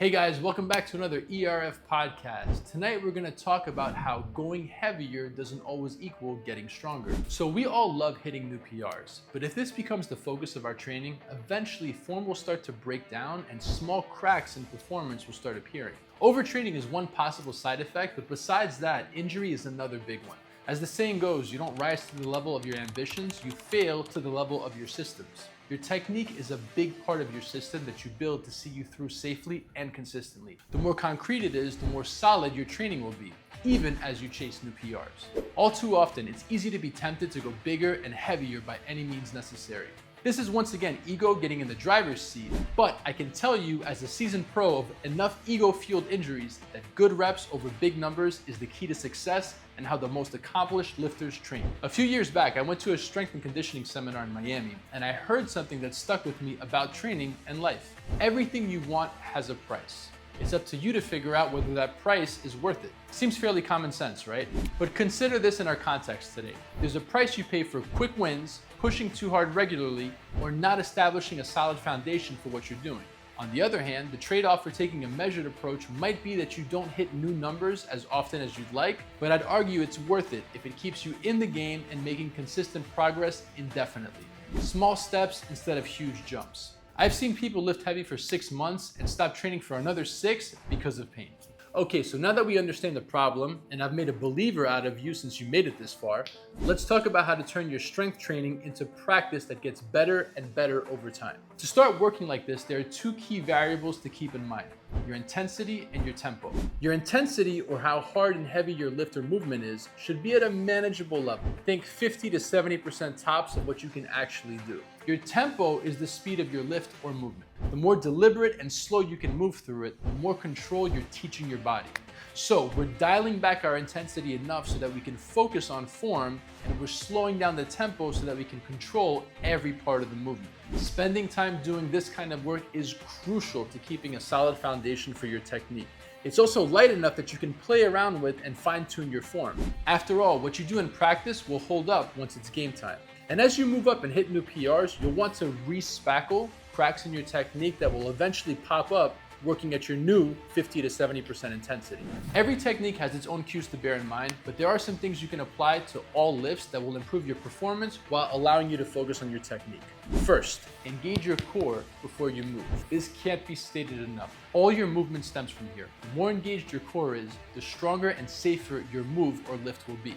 Hey guys, welcome back to another ERF podcast. Tonight we're going to talk about how going heavier doesn't always equal getting stronger. So we all love hitting new PRs, but if this becomes the focus of our training, eventually form will start to break down and small cracks in performance will start appearing. Overtraining is one possible side effect, but besides that, injury is another big one. As the saying goes, you don't rise to the level of your ambitions, you fail to the level of your systems. Your technique is a big part of your system that you build to see you through safely and consistently. The more concrete it is, the more solid your training will be, even as you chase new PRs. All too often, it's easy to be tempted to go bigger and heavier by any means necessary. This is once again ego getting in the driver's seat, but I can tell you as a seasoned pro of enough ego-fueled injuries that good reps over big numbers is the key to success and how the most accomplished lifters train. A few years back, I went to a strength and conditioning seminar in Miami, and I heard something that stuck with me about training and life. Everything you want has a price. It's up to you to figure out whether that price is worth it. Seems fairly common sense, right? But consider this in our context today. There's a price you pay for quick wins, pushing too hard regularly, or not establishing a solid foundation for what you're doing. On the other hand, the trade-off for taking a measured approach might be that you don't hit new numbers as often as you'd like, but I'd argue it's worth it if it keeps you in the game and making consistent progress indefinitely. Small steps instead of huge jumps. I've seen people lift heavy for 6 months and stop training for another 6 because of pain. Okay, so now that we understand the problem, and I've made a believer out of you since you made it this far, let's talk about how to turn your strength training into practice that gets better and better over time. To start working like this, there are 2 key variables to keep in mind: your intensity and your tempo. Your intensity, or how hard and heavy your lift or movement is, should be at a manageable level. Think 50 to 70% tops of what you can actually do. Your tempo is the speed of your lift or movement. The more deliberate and slow you can move through it, the more control you're teaching your body. So we're dialing back our intensity enough so that we can focus on form, and we're slowing down the tempo so that we can control every part of the movement. Spending time doing this kind of work is crucial to keeping a solid foundation for your technique. It's also light enough that you can play around with and fine-tune your form. After all, what you do in practice will hold up once it's game time. And as you move up and hit new PRs, you'll want to re-spackle cracks in your technique that will eventually pop up working at your new 50 to 70% intensity. Every technique has its own cues to bear in mind, but there are some things you can apply to all lifts that will improve your performance while allowing you to focus on your technique. First, engage your core before you move. This can't be stated enough. All your movement stems from here. The more engaged your core is, the stronger and safer your move or lift will be.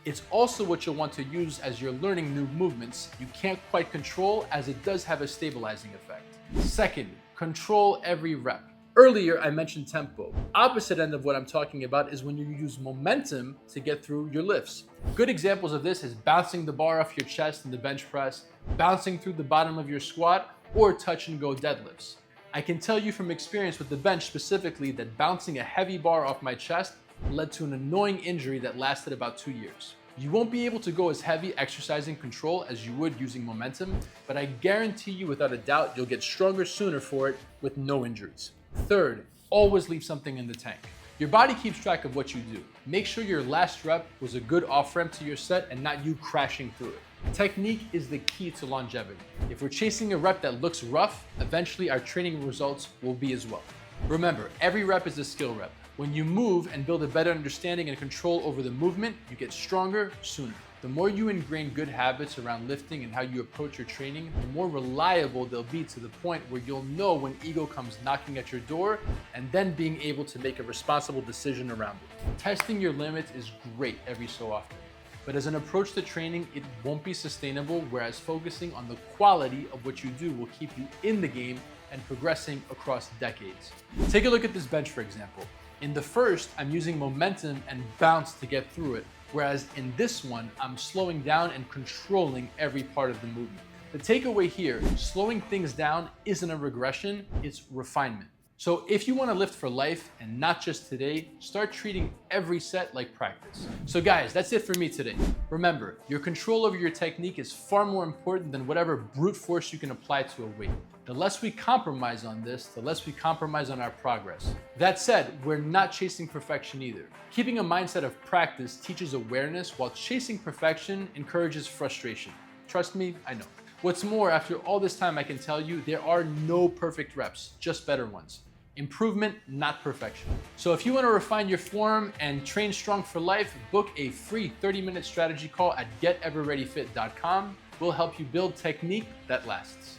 It's also what you'll want to use as you're learning new movements you can't quite control, as it does have a stabilizing effect. Second, control every rep. Earlier, I mentioned tempo. Opposite end of what I'm talking about is when you use momentum to get through your lifts. Good examples of this is bouncing the bar off your chest in the bench press, bouncing through the bottom of your squat, or touch and go deadlifts. I can tell you from experience with the bench specifically that bouncing a heavy bar off my chest led to an annoying injury that lasted about 2 years. You won't be able to go as heavy exercising control as you would using momentum, but I guarantee you without a doubt you'll get stronger sooner for it with no injuries. Third, always leave something in the tank. Your body keeps track of what you do. Make sure your last rep was a good off-ramp to your set and not you crashing through it. Technique is the key to longevity. If we're chasing a rep that looks rough, eventually our training results will be as well. Remember, every rep is a skill rep. When you move and build a better understanding and control over the movement, you get stronger sooner. The more you ingrain good habits around lifting and how you approach your training, the more reliable they'll be, to the point where you'll know when ego comes knocking at your door, and then being able to make a responsible decision around it. Testing your limits is great every so often, but as an approach to training, it won't be sustainable, whereas focusing on the quality of what you do will keep you in the game and progressing across decades. Take a look at this bench, for example. In the first, I'm using momentum and bounce to get through it, whereas in this one, I'm slowing down and controlling every part of the movement. The takeaway here, slowing things down isn't a regression, it's refinement. So if you want to lift for life and not just today, start treating every set like practice. So guys, that's it for me today. Remember, your control over your technique is far more important than whatever brute force you can apply to a weight. The less we compromise on this, the less we compromise on our progress. That said, we're not chasing perfection either. Keeping a mindset of practice teaches awareness, while chasing perfection encourages frustration. Trust me, I know. What's more, after all this time, I can tell you there are no perfect reps, just better ones. Improvement, not perfection. So if you want to refine your form and train strong for life, book a free 30-minute strategy call at geteverreadyfit.com. We'll help you build technique that lasts.